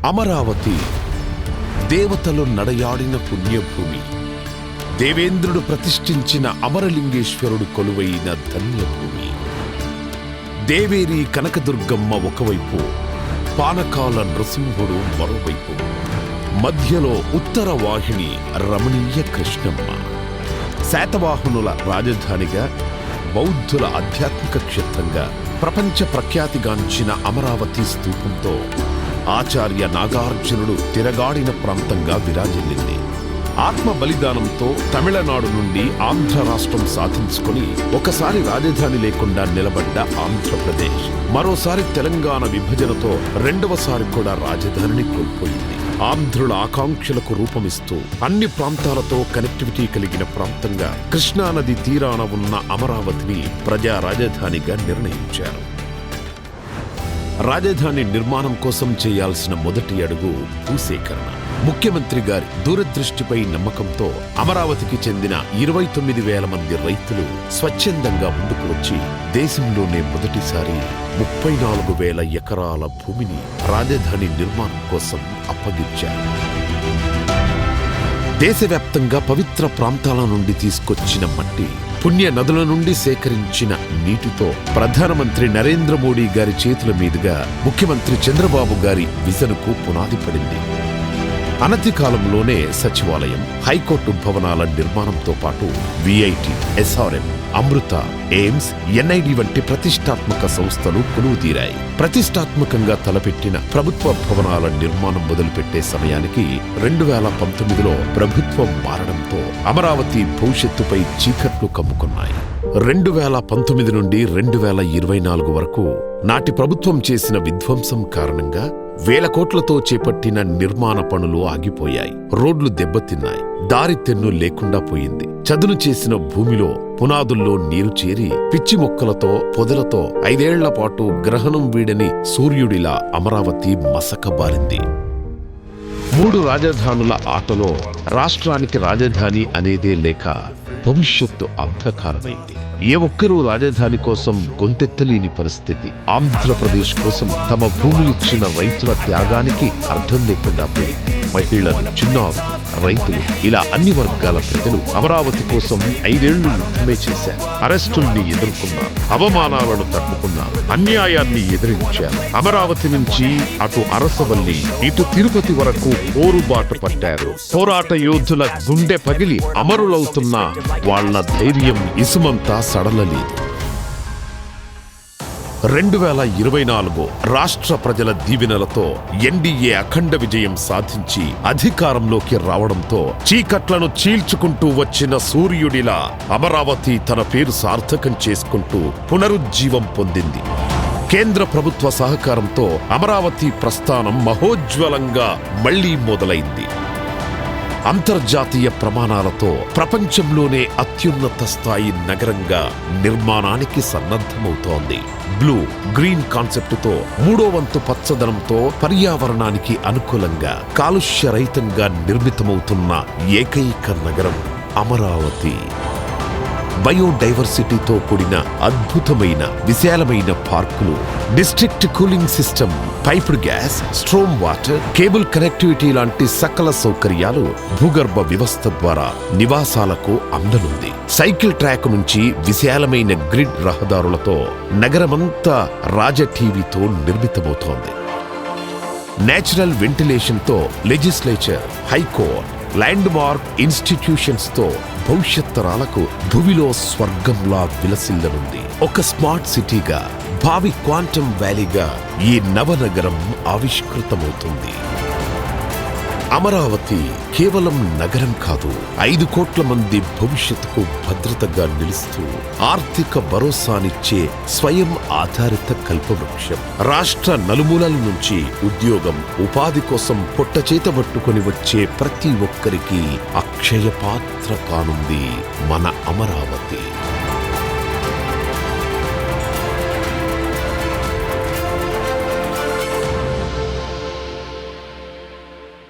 అమరావతి దేవతలు నడయాడిన పుణ్యభూమి. దేవేంద్రుడు ప్రతిష్ఠించిన అమరలింగేశ్వరుడు కొలువైన ధన్యభూమి. దేవేరి కనకదుర్గమ్మ ఒకవైపు, పానకాల నృసింహుడు మరోవైపు, మధ్యలో ఉత్తర వాహిని రమణీయ కృష్ణమ్మ. శాతవాహనుల రాజధానిగా, బౌద్ధుల ఆధ్యాత్మిక క్షేత్రంగా ప్రపంచ ప్రఖ్యాతిగాంచిన అమరావతి స్తూపంతో ఆచార్య నాగార్జునుడు తిరగాడిన ప్రాంతంగా విరాజిల్లింది. ఆత్మ బలిదానంతో తమిళనాడు నుండి ఆంధ్ర రాష్ట్రం సాధించుకుని ఒకసారి రాజధాని లేకుండా నిలబడ్డ ఆంధ్రప్రదేశ్ మరోసారి తెలంగాణ విభజనతో రెండవసారి కూడా రాజధానిని కోల్పోయింది. ఆంధ్రుల ఆకాంక్షలకు రూపమిస్తూ అన్ని ప్రాంతాలతో కనెక్టివిటీ కలిగిన ప్రాంతంగా కృష్ణానది తీరాన ఉన్న అమరావతిని ప్రజా రాజధానిగా నిర్ణయించారు. రాజధాని నిర్మాణం కోసం చేయాల్సిన మొదటి అడుగు భూసేకరణ. ముఖ్యమంత్రి గారి దూరదృష్టిపై నమ్మకంతో అమరావతికి చెందిన 29,000 మంది రైతులు స్వచ్ఛందంగా ముందుకు వచ్చి దేశంలోనే మొదటిసారి 34,000 ఎకరాల భూమిని రాజధాని నిర్మాణం కోసం అప్పగించారు. దేశవ్యాప్తంగా పవిత్ర ప్రాంతాల నుండి తీసుకొచ్చిన మట్టి, పుణ్య నదుల నుండి సేకరించిన నీటితో ప్రధానమంత్రి నరేంద్ర మోడీ గారి చేతుల మీదుగా ముఖ్యమంత్రి చంద్రబాబు గారి విజన్కు పునాది పడింది. అనతి కాలంలోనే సచివాలయం, హైకోర్టు భవనాల నిర్మాణంతో పాటు విఐటి, ఎస్ఆర్ఎం, అమృత, ఎయిమ్స్, ఎన్ఐడి వంటి ప్రతిష్టాత్మక సంస్థలు కొలువుదీరాయి. ప్రతిష్టాత్మకంగా తలపెట్టిన ప్రభుత్వ భవనాల నిర్మాణం మొదలుపెట్టే సమయానికి 2019లో ప్రభుత్వం మారడంతో అమరావతి భవిష్యత్తుపై చీకట్లు కమ్ముకున్నాయి. 2019 నుండి 2024 వరకు నాటి ప్రభుత్వం చేసిన విధ్వంసం కారణంగా వేల కోట్లతో చేపట్టిన నిర్మాణ పనులు ఆగిపోయాయి. రోడ్లు దెబ్బతిన్నాయి. దారి తెన్ను లేకుండా పోయింది. చదును చేసిన భూమిలో పునాదుల్లో నీరు చేరి పిచ్చి మొక్కలతో, పొదలతో 5 ఏళ్ల పాటు గ్రహణం వీడని సూర్యుడిలా అమరావతి మసకబారింది. 3 రాజధానుల ఆటలో రాష్ట్రానికి రాజధాని అనేదే లేక భవిష్యత్తు అంధకారమైంది. ఏ ఒక్కరూ రాజధాని కోసం గొంతెత్తలేని పరిస్థితి. ఆంధ్రప్రదేశ్ కోసం తమ భూములిచ్చిన రైతుల త్యాగానికి అర్థం లేకుండా పోయింది. మహిళలు, చిన్నారులు, రైతులు, ఇలా అన్ని వర్గాల ప్రజలు అమరావతి కోసం 5 ఏళ్లు యుద్ధమే చేశారు. అరెస్టుల్ని ఎదుర్కొన్నారు, అవమానాలను తట్టుకున్నారు, అన్యాయాన్ని ఎదిరించారు. అమరావతి నుంచి అటు అరసవల్లి, ఇటు తిరుపతి వరకు పోరుబాటు పట్టారు. పోరాట యోధుల గుండె పగిలి అమరులవుతున్న వాళ్ల ధైర్యం ఇసుమంతా సడలలేదు. 2024 రాష్ట్ర ప్రజల దీవెనలతో ఎన్డీఏ అఖండ విజయం సాధించి అధికారంలోకి రావడంతో చీకట్లను చీల్చుకుంటూ వచ్చిన సూర్యుడిలా అమరావతి తన పేరు సార్థకం చేసుకుంటూ పునరుజ్జీవం పొందింది. కేంద్ర ప్రభుత్వ సహకారంతో అమరావతి ప్రస్థానం మహోజ్వలంగా మళ్లీ మొదలైంది. అంతర్జాతీయ ప్రమాణాలతో ప్రపంచంలోనే అత్యున్నత స్థాయి నగరంగా నిర్మాణానికి సన్నద్ధమవుతోంది. బ్లూ గ్రీన్ కాన్సెప్టుతో 3వ వంతు పచ్చదనంతో పర్యావరణానికి అనుకూలంగా కాలుష్యరహితంగా నిర్మితమవుతున్న ఏకైక నగరం అమరావతి. బయోడైవర్సిటీతో కూడిన అద్భుతమైన విశాలమైన పార్కులు, district cooling system, piped gas, storm water, cable connectivity లాంటి సకల సౌకర్యాలు భూగర్భ వ్యవస్థ ద్వారా నివాసాలకు అందనుంది. సైకిల్ ట్రాక్ నుంచి విశాలమైన గ్రిడ్ రహదారులతో నగరమంతా రాజటీవీతో నిర్మితమవుతోంది. నేచురల్ వెంటిలేషన్ తో legislature, high court, land mark institutions తో భవిష్యత్ తరాలకు భూమిలో స్వర్గంలా విలసిల్లనుంది. ఒక స్మార్ట్ సిటీగా, భావి క్వాంటమ్ వ్యాలీగా ఈ నవనగరం ఆవిష్కృతమవుతుంది. అమరావతి కేవలం నగరం కాదు, 5 కోట్ల మంది భవిష్యత్తుకు భద్రతగా నిలుస్తూ ఆర్థిక భరోసానిచ్చే స్వయం ఆధారిత కల్పవృక్షం. రాష్ట్ర నలుమూలల నుంచి ఉద్యోగం, ఉపాధి కోసం పొట్టచేత పట్టుకొని వచ్చే ప్రతి ఒక్కరికి అక్షయ పాత్ర కానుంది మన అమరావతి.